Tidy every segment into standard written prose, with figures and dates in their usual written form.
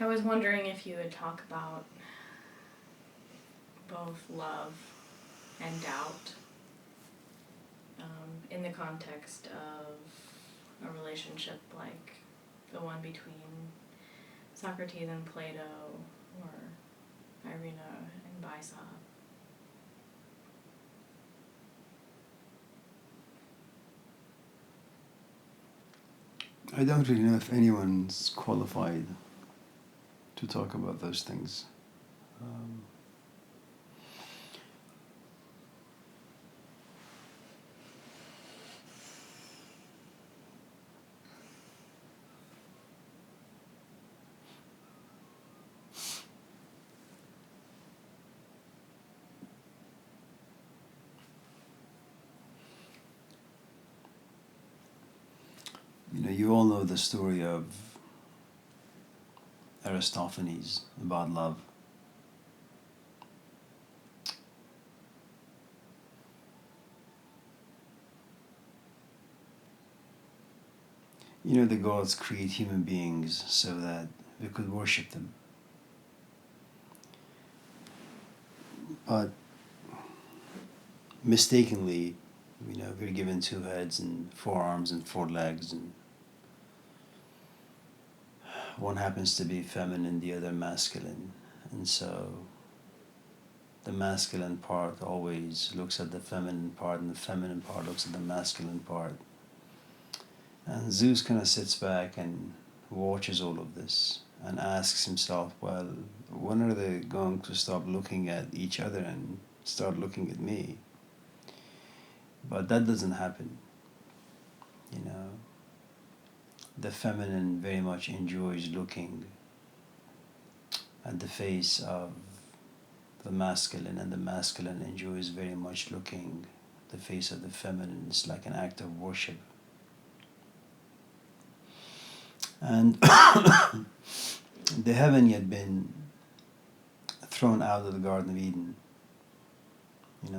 I was wondering if you would talk about both love and doubt in the context of a relationship like the one between Socrates and Plato, or Irina and Baisa. I don't really know if anyone's qualified to talk about those things. You all know the story of Aristophanes about love. The gods create human beings so that we could worship them. But mistakenly, we're given two heads and four arms and four legs, and one happens to be feminine, the other masculine. And so the masculine part always looks at the feminine part, and the feminine part looks at the masculine part. And Zeus kind of sits back and watches all of this and asks himself, well, when are they going to stop looking at each other and start looking at me? But that doesn't happen. The feminine very much enjoys looking at the face of the masculine, and the masculine enjoys very much looking at the face of the feminine. It's like an act of worship. And they haven't yet been thrown out of the Garden of Eden,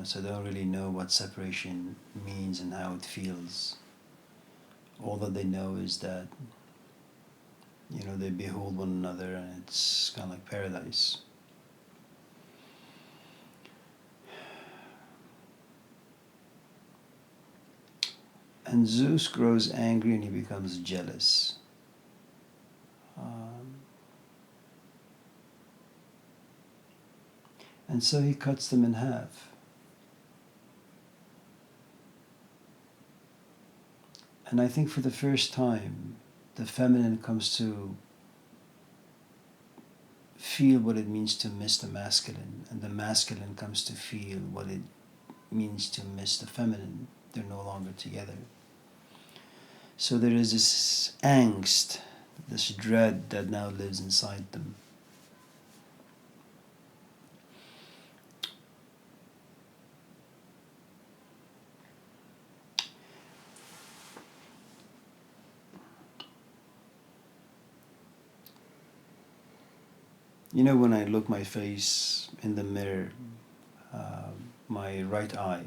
so they don't really know what separation means and how it feels. All that they know is that, they behold one another, and it's kind of like paradise. And Zeus grows angry and he becomes jealous. And so he cuts them in half. And I think for the first time, the feminine comes to feel what it means to miss the masculine, and the masculine comes to feel what it means to miss the feminine. They're no longer together. So there is this angst, this dread that now lives inside them. When I look my face in the mirror, my right eye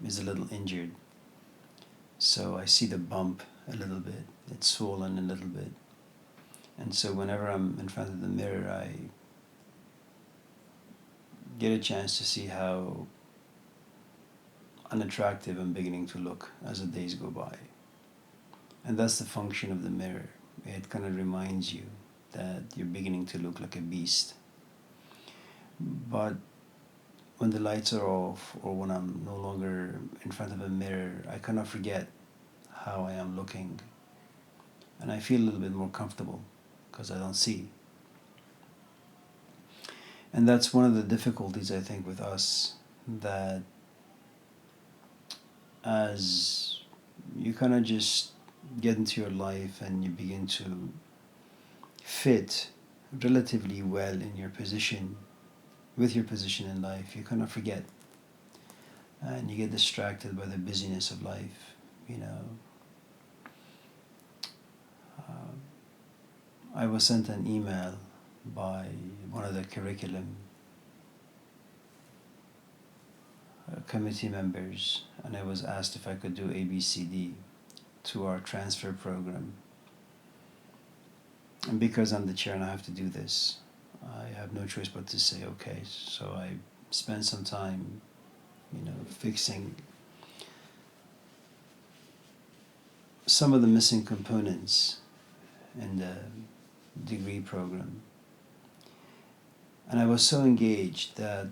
is a little injured. So I see the bump a little bit. It's swollen a little bit. And so whenever I'm in front of the mirror, I get a chance to see how unattractive I'm beginning to look as the days go by. And that's the function of the mirror. It kind of reminds you that you're beginning to look like a beast. But when the lights are off, or when I'm no longer in front of a mirror, I kind of forget how I am looking. And I feel a little bit more comfortable because I don't see. And that's one of the difficulties, I think, with us, that as you kind of just get into your life and you begin to fit relatively well in your position, with your position in life, you kind of forget. And you get distracted by the busyness of life, I was sent an email by one of the curriculum committee members, and I was asked if I could do ABCD to our transfer program. And because I'm the chair and I have to do this, I have no choice but to say okay. So I spent some time, fixing some of the missing components in the degree program. And I was so engaged that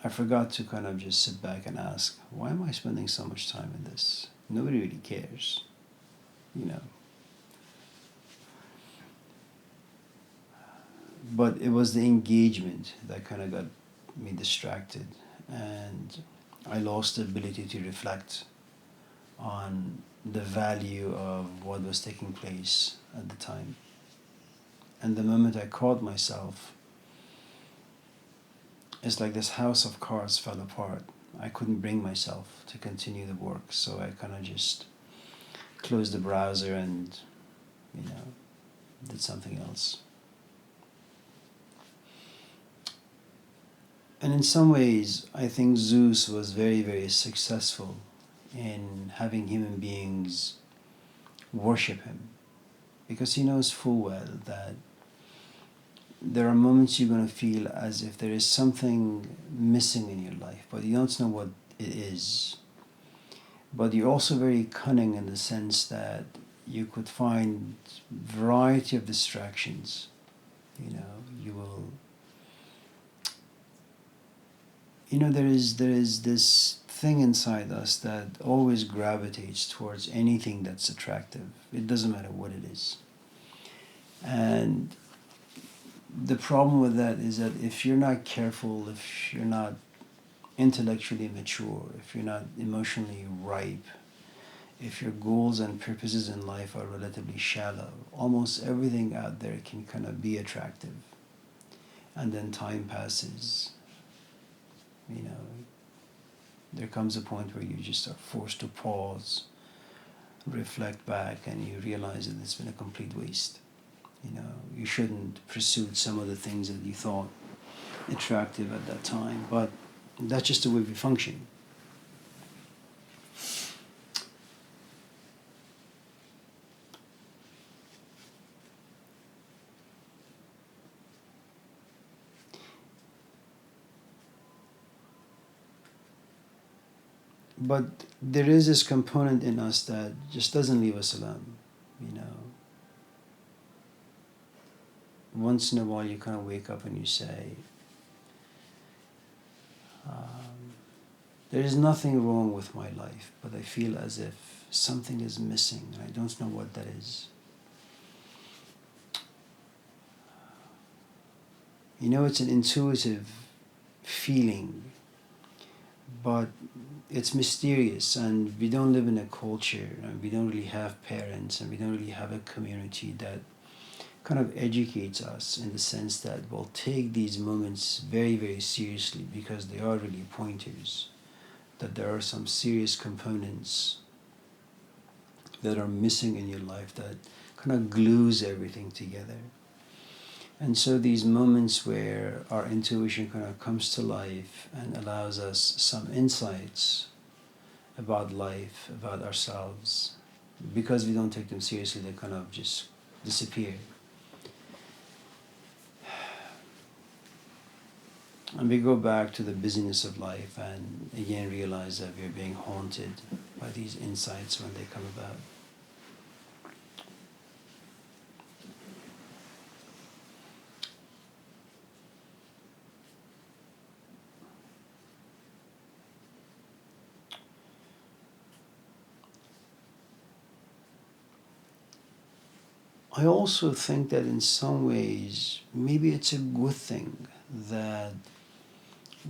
I forgot to kind of just sit back and ask, why am I spending so much time in this? Nobody really cares, But it was the engagement that kind of got me distracted, and I lost the ability to reflect on the value of what was taking place at the time. And the moment I caught myself, it's like this house of cards fell apart. I couldn't bring myself to continue the work, so I kind of just closed the browser and, did something else. And in some ways, I think Zeus was very, very successful in having human beings worship him, because he knows full well that there are moments you're going to feel as if there is something missing in your life, but you don't know what it is. But you're also very cunning in the sense that you could find variety of distractions. You will. There is this thing inside us that always gravitates towards anything that's attractive. It doesn't matter what it is. And the problem with that is that if you're not careful, if you're not intellectually mature, if you're not emotionally ripe, if your goals and purposes in life are relatively shallow, almost everything out there can kind of be attractive. And then time passes. There comes a point where you just are forced to pause, reflect back, and you realize that it's been a complete waste. You shouldn't pursue some of the things that you thought attractive at that time, but that's just the way we function. But there is this component in us that just doesn't leave us alone, Once in a while you kind of wake up and you say, there is nothing wrong with my life, but I feel as if something is missing and I don't know what that is. It's an intuitive feeling, but it's mysterious, and we don't live in a culture, and we don't really have parents, and we don't really have a community that kind of educates us in the sense that we'll take these moments very, very seriously, because they are really pointers, that there are some serious components that are missing in your life that kind of glues everything together. And so these moments where our intuition kind of comes to life and allows us some insights about life, about ourselves, because we don't take them seriously, they kind of just disappear. And we go back to the busyness of life and again realize that we're being haunted by these insights when they come about. I also think that in some ways, maybe it's a good thing that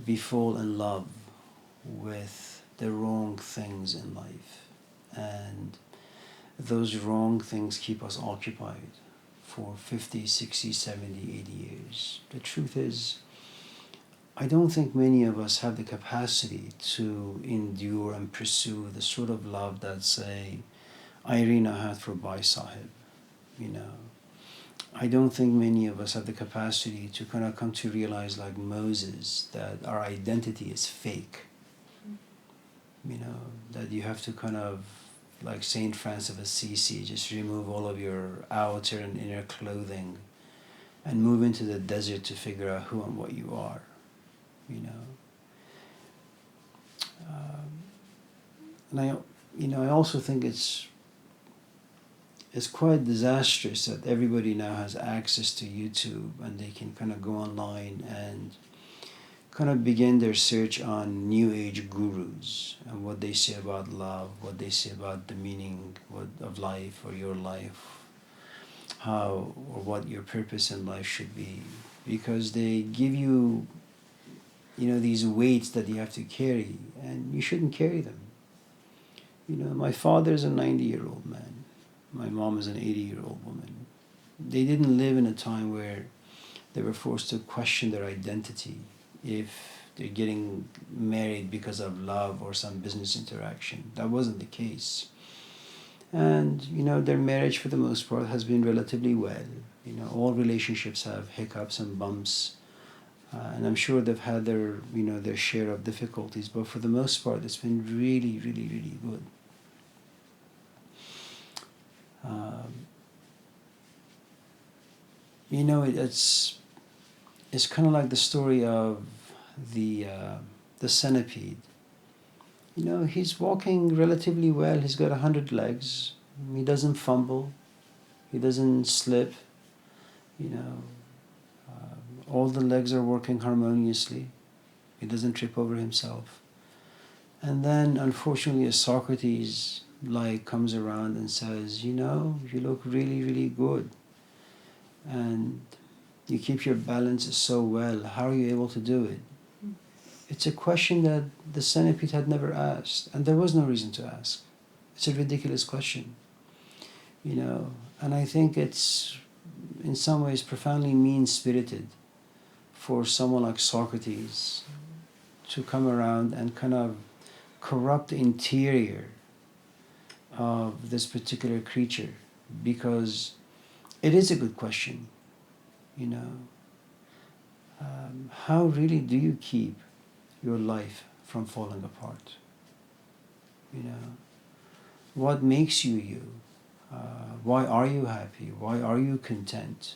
we fall in love with the wrong things in life, and those wrong things keep us occupied for 50, 60, 70, 80 years. The truth is, I don't think many of us have the capacity to endure and pursue the sort of love that, say, Irina had for Bai Sahib. I don't think many of us have the capacity to kind of come to realize, like Moses, that our identity is fake. That you have to kind of like Saint Francis of Assisi, just remove all of your outer and inner clothing and move into the desert to figure out who and what you are, you know. And I also think it's quite disastrous that everybody now has access to YouTube and they can kind of go online and kind of begin their search on New Age gurus and what they say about love, what they say about the meaning of life or your life, how or what your purpose in life should be, because they give you, these weights that you have to carry, and you shouldn't carry them. My father's a 90-year-old man. My mom is an 80-year-old woman. They didn't live in a time where they were forced to question their identity if they're getting married because of love or some business interaction. That wasn't the case. And, their marriage for the most part has been relatively well. All relationships have hiccups and bumps. And I'm sure they've had their share of difficulties, but for the most part, it's been really, really, really good. It's kind of like the story of the centipede. He's walking relatively well. He's got 100 legs. He doesn't fumble. He doesn't slip. All the legs are working harmoniously. He doesn't trip over himself. And then, unfortunately, a Socrates comes around and says, you look really, really good. And you keep your balance so well. How are you able to do it? It's a question that the centipede had never asked, and there was no reason to ask. It's a ridiculous question, and I think it's in some ways profoundly mean-spirited for someone like Socrates to come around and kind of corrupt the interior of this particular creature, because it is a good question, how really do you keep your life from falling apart? What makes you you? Why are you happy? Why are you content?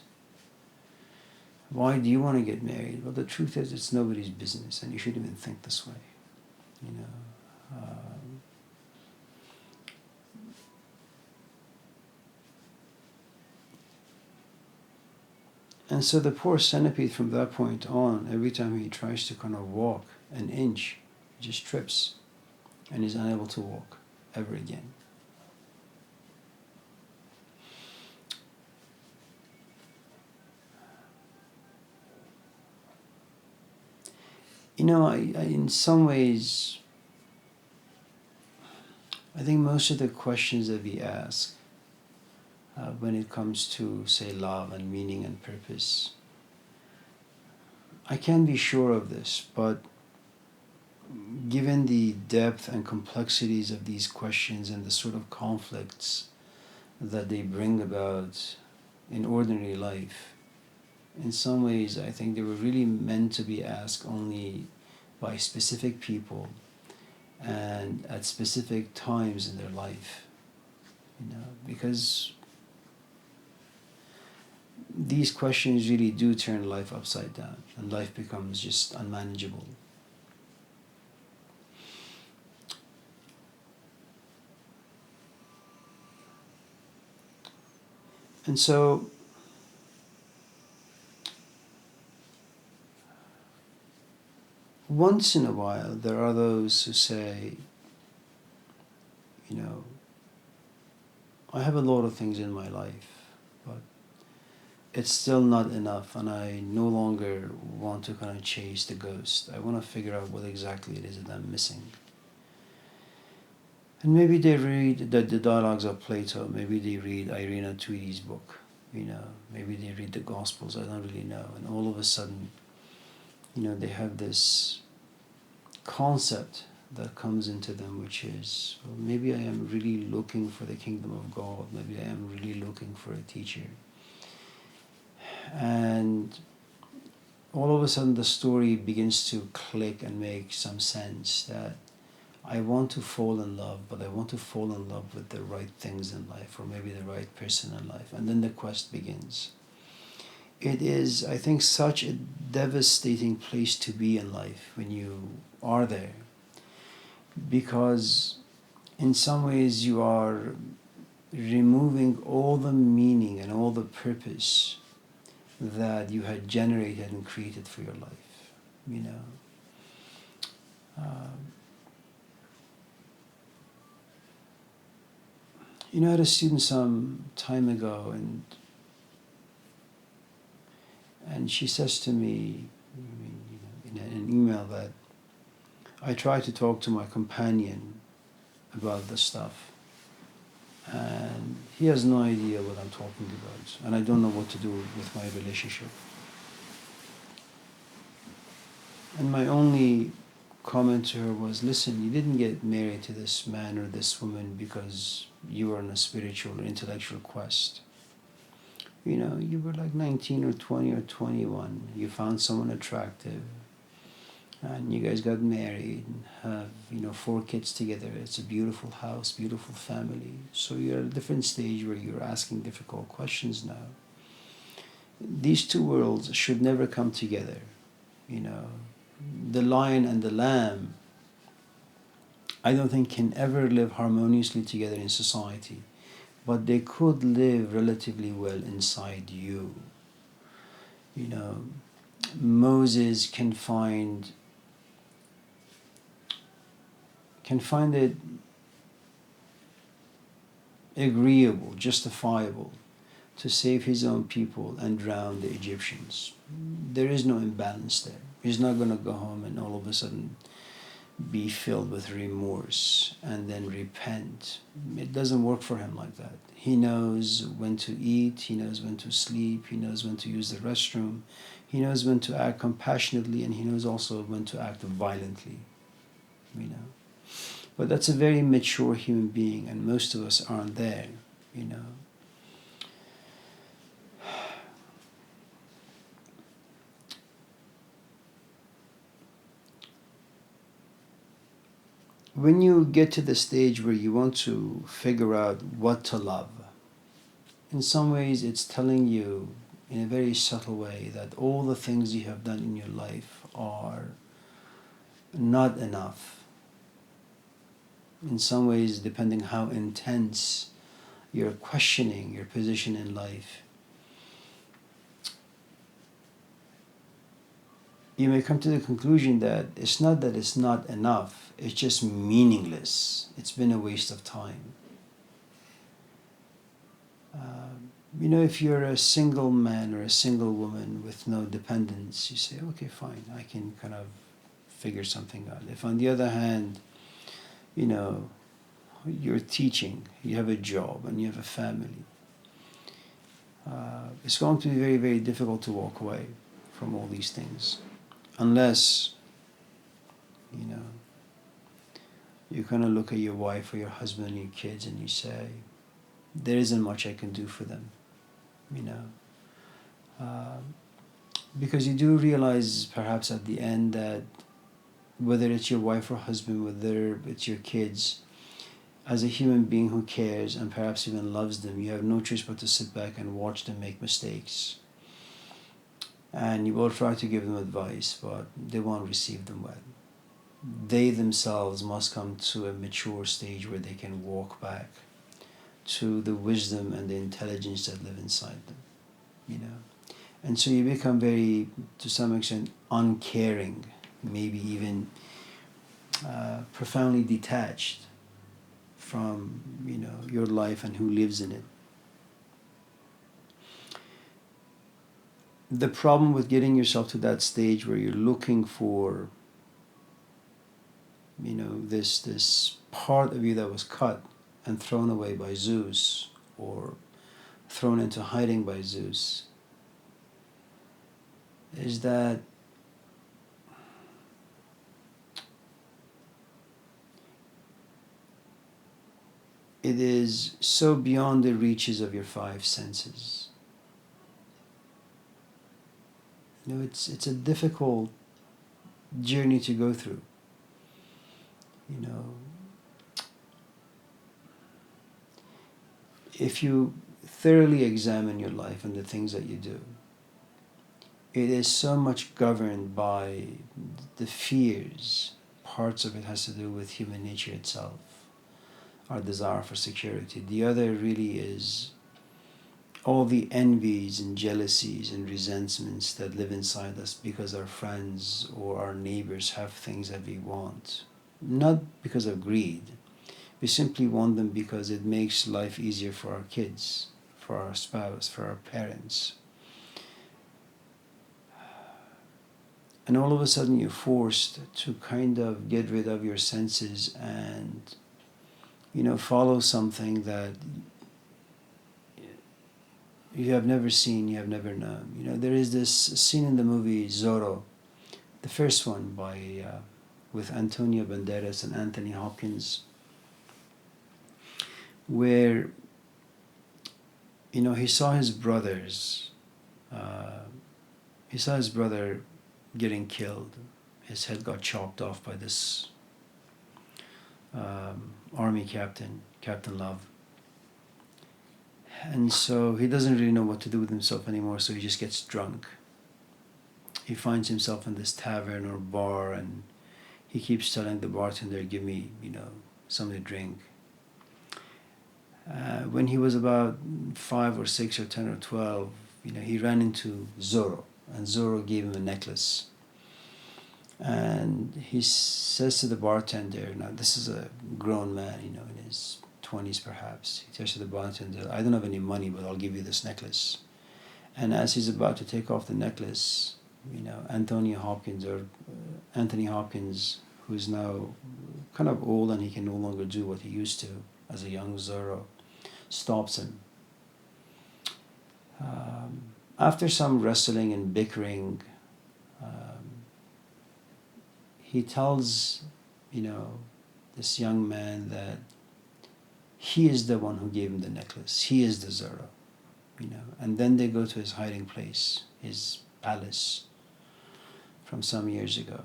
Why do you want to get married? Well, the truth is, it's nobody's business, and you shouldn't even think this way. And so the poor centipede, from that point on, every time he tries to kind of walk an inch, he just trips, and he's unable to walk ever again. I in some ways, I think most of the questions that we ask when it comes to, say, love and meaning and purpose, I can't be sure of this, but given the depth and complexities of these questions and the sort of conflicts that they bring about in ordinary life, in some ways I think they were really meant to be asked only by specific people and at specific times in their life, because these questions really do turn life upside down, and life becomes just unmanageable. And so once in a while there are those who say, I have a lot of things in my life, but it's still not enough, and I no longer want to kind of chase the ghost. I want to figure out what exactly it is that I'm missing. And maybe they read the dialogues of Plato, maybe they read Irina Tweedy's book, maybe they read the Gospels, I don't really know. And all of a sudden, they have this concept that comes into them, which is, well, maybe I am really looking for the kingdom of God, maybe I am really looking for a teacher. And all of a sudden the story begins to click and make some sense, that I want to fall in love, but I want to fall in love with the right things in life, or maybe the right person in life. And then the quest begins. It is, I think, such a devastating place to be in life when you are there, because in some ways you are removing all the meaning and all the purpose that you had generated and created for your life, you know. You know, I had a student some time ago, and she says to me, in an email, that I try to talk to my companion about this stuff, and he has no idea what I'm talking about, and I don't know what to do with my relationship. And my only comment to her was, listen, you didn't get married to this man or this woman because you were on a spiritual or intellectual quest. You know, you were like 19 or 20 or 21. You found someone attractive, and you guys got married and have, 4 kids together. It's a beautiful house, beautiful family. So you're at a different stage where you're asking difficult questions now. These two worlds should never come together, you know. The lion and the lamb, I don't think, can ever live harmoniously together in society, but they could live relatively well inside you. You know, Moses can find it agreeable, justifiable to save his own people and drown the Egyptians. There is no imbalance there. He's not going to go home and all of a sudden be filled with remorse and then repent. It doesn't work for him like that. He knows when to eat, he knows when to sleep, he knows when to use the restroom, he knows when to act compassionately, and he knows also when to act violently, you know. But that's a very mature human being, and most of us aren't there, you know. When you get to the stage where you want to figure out what to love, in some ways it's telling you in a very subtle way that all the things you have done in your life are not enough. In some ways, depending how intense you're questioning your position in life, you may come to the conclusion that it's not enough, it's just meaningless. It's been a waste of time. If you're a single man or a single woman with no dependents, you say, okay, fine, I can kind of figure something out. If on the other hand, you're teaching, you have a job, and you have a family, it's going to be very, very difficult to walk away from all these things, unless, you kind of look at your wife or your husband and your kids and you say, there isn't much I can do for them, because you do realize perhaps at the end that whether it's your wife or husband, whether it's your kids, as a human being who cares and perhaps even loves them, you have no choice but to sit back and watch them make mistakes. And you will try to give them advice, but they won't receive them well. They themselves must come to a mature stage where they can walk back to the wisdom and the intelligence that live inside them, And so you become very, to some extent, uncaring, maybe even profoundly detached from, your life and who lives in it. The problem with getting yourself to that stage where you're looking for, this part of you that was cut and thrown away by Zeus, or thrown into hiding by Zeus, is that it is so beyond the reaches of your 5 senses. It's a difficult journey to go through. you know, if you thoroughly examine your life and the things that you do, it is so much governed by the fears. Parts of it has to do with human nature itself, our desire for security. The other really is all the envies and jealousies and resentments that live inside us because our friends or our neighbors have things that we want. Not because of greed. We simply want them because it makes life easier for our kids, for our spouse, for our parents. And all of a sudden you're forced to kind of get rid of your senses and, follow something that you have never seen, you have never known. There is this scene in the movie Zorro, the first one with Antonio Banderas and Anthony Hopkins, where, he saw his brothers, getting killed. His head got chopped off by this army captain, Captain Love. And so he doesn't really know what to do with himself anymore, so he just gets drunk. He finds himself in this tavern or bar, and he keeps telling the bartender, give me, something to drink. When he was about 5 or 6 or 10 or 12, he ran into Zorro, and Zorro gave him a necklace. And he says to the bartender, now this is a grown man, in his 20s perhaps. He says to the bartender, I don't have any money, but I'll give you this necklace. And as he's about to take off the necklace, Anthony Hopkins, who's now kind of old and he can no longer do what he used to as a young Zorro, stops him. After some wrestling and bickering, he tells, this young man that he is the one who gave him the necklace. He is the Zorro, And then they go to his hiding place, his palace from some years ago.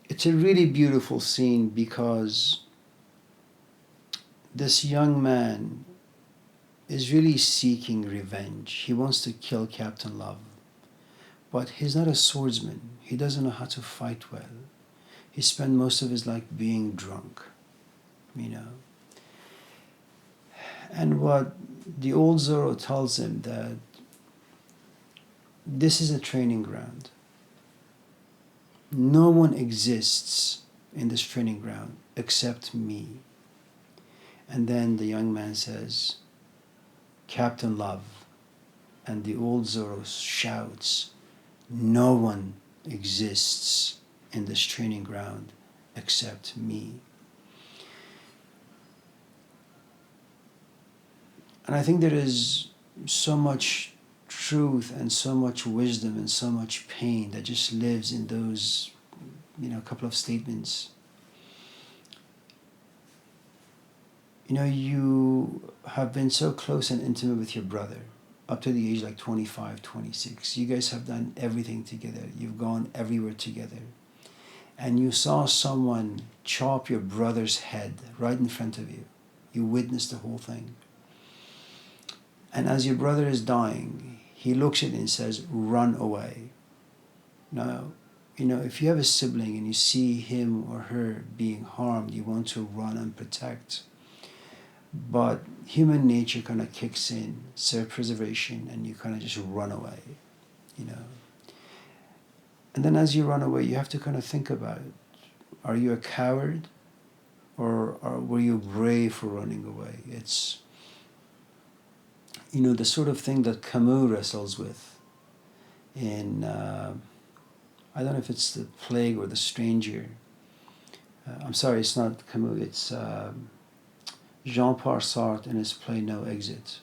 It's a really beautiful scene because this young man is really seeking revenge. He wants to kill Captain Love. But he's not a swordsman. He doesn't know how to fight well. He spent most of his life being drunk, And what the old Zorro tells him that this is a training ground. No one exists in this training ground except me. And then the young man says, Captain Love. And the old Zorro shouts, no one exists in this training ground except me. And I think there is so much truth and so much wisdom and so much pain that just lives in those, couple of statements. You have been so close and intimate with your brother up to the age like 25, 26. You guys have done everything together. You've gone everywhere together. And you saw someone chop your brother's head right in front of you. You witnessed the whole thing. And as your brother is dying, he looks at you and says, run away. Now, if you have a sibling and you see him or her being harmed, you want to run and protect. But human nature kind of kicks in, self-preservation, and you kind of just run away, And then as you run away, you have to kind of think about it. Are you a coward? Or were you brave for running away? It's, the sort of thing that Camus wrestles with in, I don't know if it's The Plague or The Stranger. I'm sorry, it's not Camus, it's Jean-Paul Sartre in his play No Exit,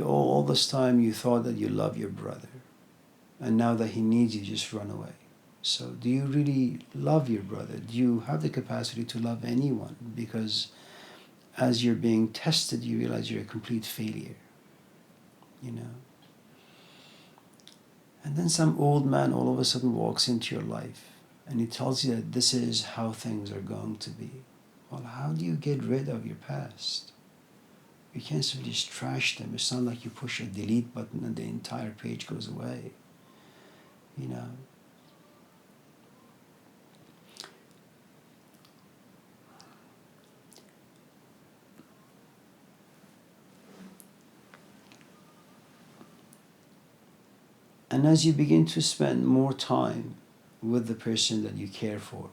all this time you thought that you love your brother, and now that he needs you, just run away. So do you really love your brother? Do you have the capacity to love anyone? Because as you're being tested, you realize you're a complete failure, you know. And then some old man all of a sudden walks into your life and he tells you that this is how things are going to be. Well, how do you get rid of your past? You can't simply just trash them. It's not like you push a delete button and the entire page goes away, you know. And as you begin to spend more time with the person that you care for,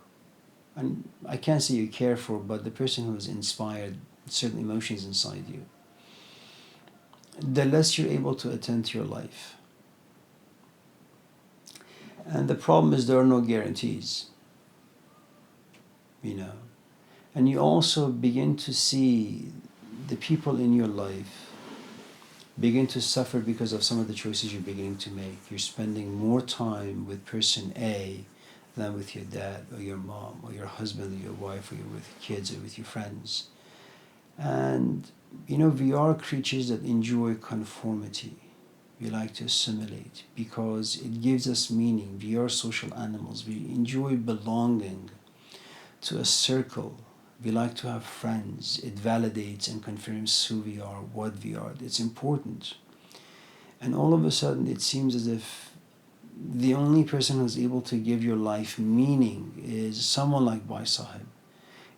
and I can't say you care for, but the person who has inspired certain emotions inside you, the less you're able to attend to your life. And the problem is there are no guarantees, you know. And you also begin to see the people in your life begin to suffer because of some of the choices you're beginning to make. You're spending more time with person A than with your dad or your mom or your husband or your wife or with your kids or with your friends. And, you know, we are creatures that enjoy conformity. We like to assimilate because it gives us meaning. We are social animals. We enjoy belonging to a circle. We like to have friends. It validates and confirms who we are, what we are. It's important. And all of a sudden, it seems as if the only person who's able to give your life meaning is someone like Bhai Sahib.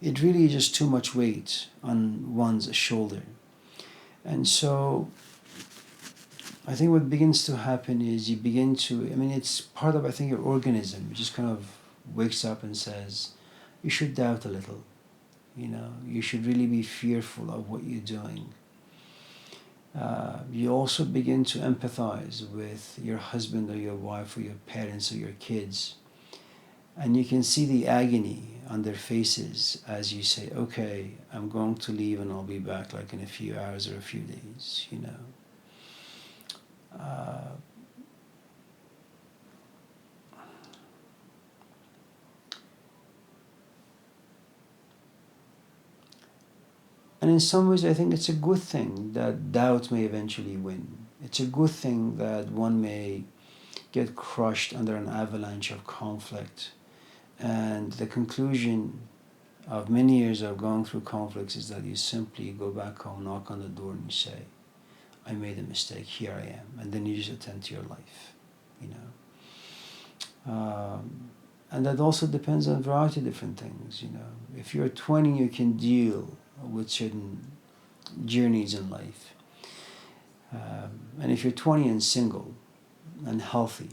It really is just too much weight on one's shoulder. And so I think what begins to happen is you begin to, I mean, it's part of, I think, your organism. It just kind of wakes up and says, you should doubt a little. You know, you should really be fearful of what you're doing. You also begin to empathize with your husband or your wife or your parents or your kids. And you can see the agony on their faces as you say, okay, I'm going to leave and I'll be back like in a few hours or a few days, you know. And in some ways, I think it's a good thing that doubt may eventually win. It's a good thing that one may get crushed under an avalanche of conflict. And the conclusion of many years of going through conflicts is that you simply go back home, knock on the door, and you say, I made a mistake, here I am. And then you just attend to your life, you know. And that also depends on a variety of different things, you know. If you're 20, you can deal with certain journeys in life. And if you're 20 and single and healthy,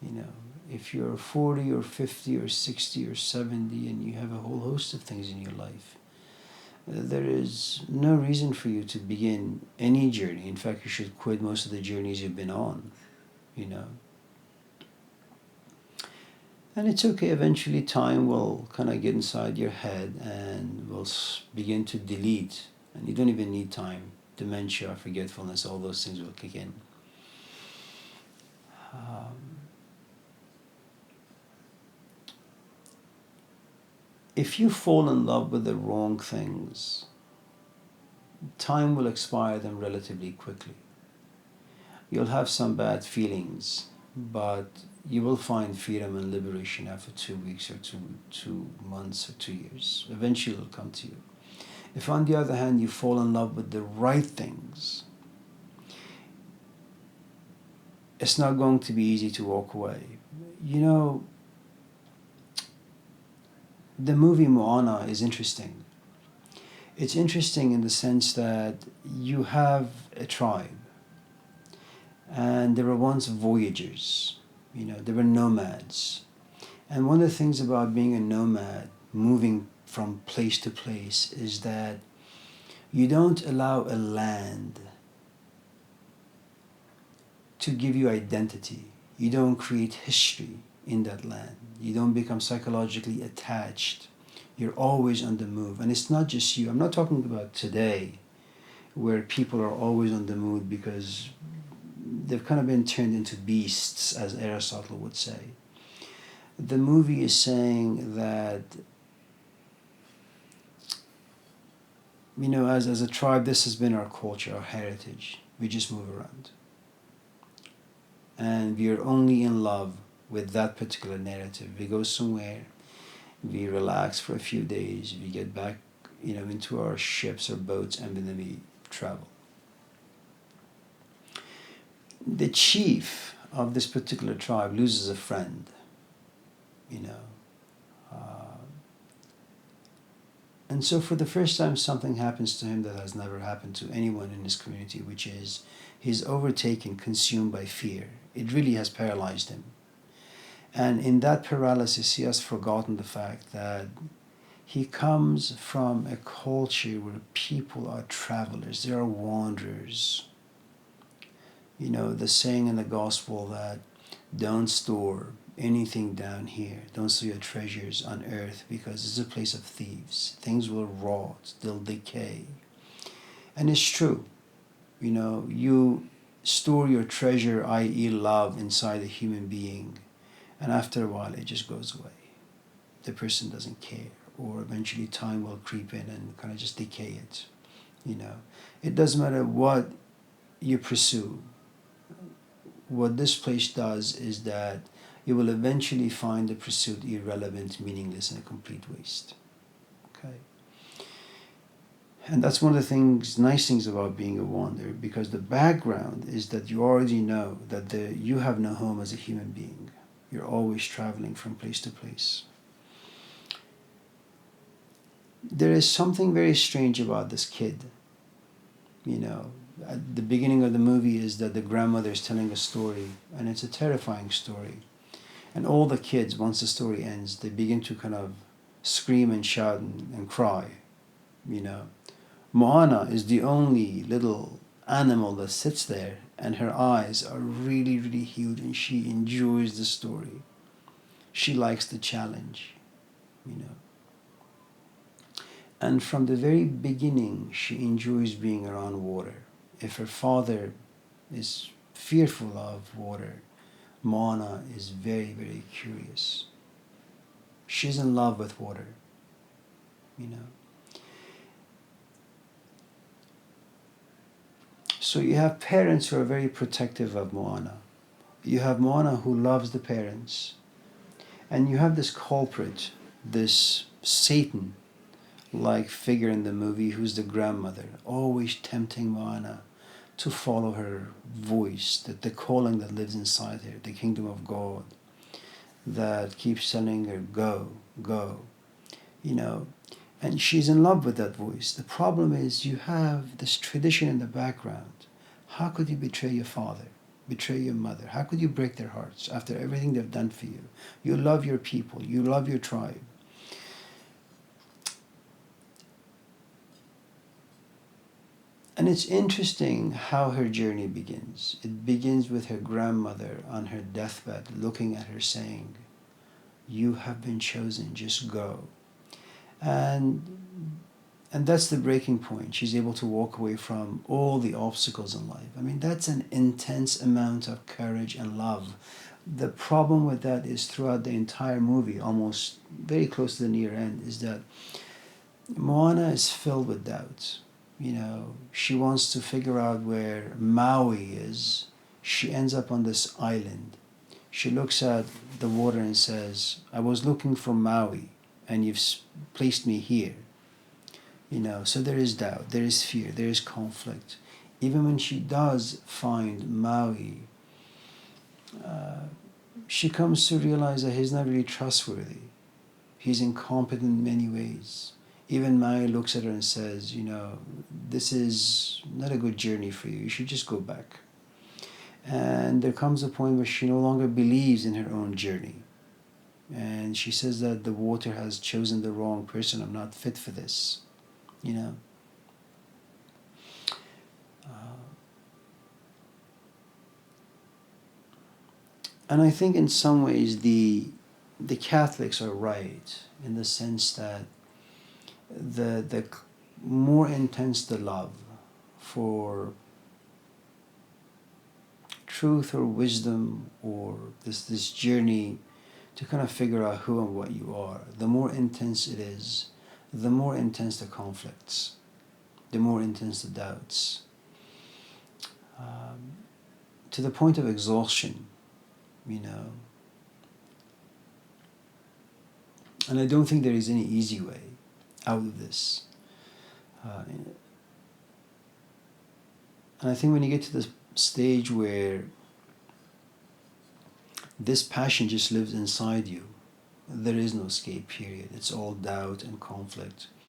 you know, if you're 40 or 50 or 60 or 70 and you have a whole host of things in your life, there is no reason for you to begin any journey. In fact, you should quit most of the journeys you've been on, you know. And it's okay, eventually time will kind of get inside your head and will begin to delete. And you don't even need time. Dementia, forgetfulness, all those things will kick in. If you fall in love with the wrong things, time will expire them relatively quickly. You'll have some bad feelings, but you will find freedom and liberation after 2 weeks or 2 months or 2 years. Eventually it'll come to you. If on the other hand you fall in love with the right things, it's not going to be easy to walk away. You know, the movie Moana is interesting. It's interesting in the sense that you have a tribe, and there were once voyagers, you know, they were nomads. And one of the things about being a nomad, moving from place to place, is that you don't allow a land to give you identity. You don't create history in that land. You don't become psychologically attached. You're always on the move. And it's not just you. I'm not talking about today, where people are always on the move because they've kind of been turned into beasts, as Aristotle would say. The movie is saying that as a tribe, this has been our culture, our heritage. We just move around. And we are only in love with that particular narrative. We go somewhere, we relax for a few days, we get back, into our ships or boats, and then we travel. The chief of this particular tribe loses a friend, and so for the first time something happens to him that has never happened to anyone in his community, which is he's overtaken, consumed by fear. It really has paralyzed him. And in that paralysis, he has forgotten the fact that he comes from a culture where people are travelers, they are wanderers. The saying in the gospel that don't store anything down here, don't store your treasures on earth, because it's a place of thieves. Things will rot, they'll decay. And it's true. You store your treasure, i.e. love, inside a human being, and after a while it just goes away. The person doesn't care, or eventually time will creep in and kind of just decay it. It doesn't matter what you pursue. What this place does is that you will eventually find the pursuit irrelevant, meaningless, and a complete waste. Okay? And that's one of the nice things about being a wanderer, because the background is that you already know that you have no home as a human being. You're always traveling from place to place. There is something very strange about this kid. At the beginning of the movie is that the grandmother is telling a story, and it's a terrifying story. And all the kids, once the story ends, they begin to kind of scream and shout and cry. Moana is the only little animal that sits there, and her eyes are really, really huge, and she enjoys the story. She likes the challenge, And from the very beginning, she enjoys being around water. If her father is fearful of water, Moana is very, very curious. She's in love with water, So you have parents who are very protective of Moana. You have Moana who loves the parents. And you have this culprit, this Satan-like figure in the movie who's the grandmother, always tempting Moana to follow her voice, the calling that lives inside her, the kingdom of God, that keeps telling her, go, go, and she's in love with that voice. The problem is you have this tradition in the background. How could you betray your father, betray your mother? How could you break their hearts after everything they've done for you? You love your people, you love your tribe. And it's interesting how her journey begins. It begins with her grandmother on her deathbed looking at her saying, you have been chosen, just go. And that's the breaking point. She's able to walk away from all the obstacles in life. I mean, that's an intense amount of courage and love. The problem with that is throughout the entire movie, almost very close to the near end, is that Moana is filled with doubts. She wants to figure out where Maui is. She ends up on this island. She looks at the water and says, I was looking for Maui, and you've placed me here. So there is doubt, there is fear, there is conflict. Even when she does find Maui, she comes to realize that he's not really trustworthy. He's incompetent in many ways. Even Maui looks at her and says, this is not a good journey for you. You should just go back. And there comes a point where she no longer believes in her own journey. And she says that the water has chosen the wrong person. I'm not fit for this. And I think in some ways the Catholics are right in the sense that the more intense the love for truth or wisdom or this journey to kind of figure out who and what you are, the more intense it is, the more intense the conflicts. the more intense the doubts, to the point of exhaustion, you know. And I don't think there is any easy way out of this. And I think when you get to the stage where this passion just lives inside you, there is no escape period. It's all doubt and conflict.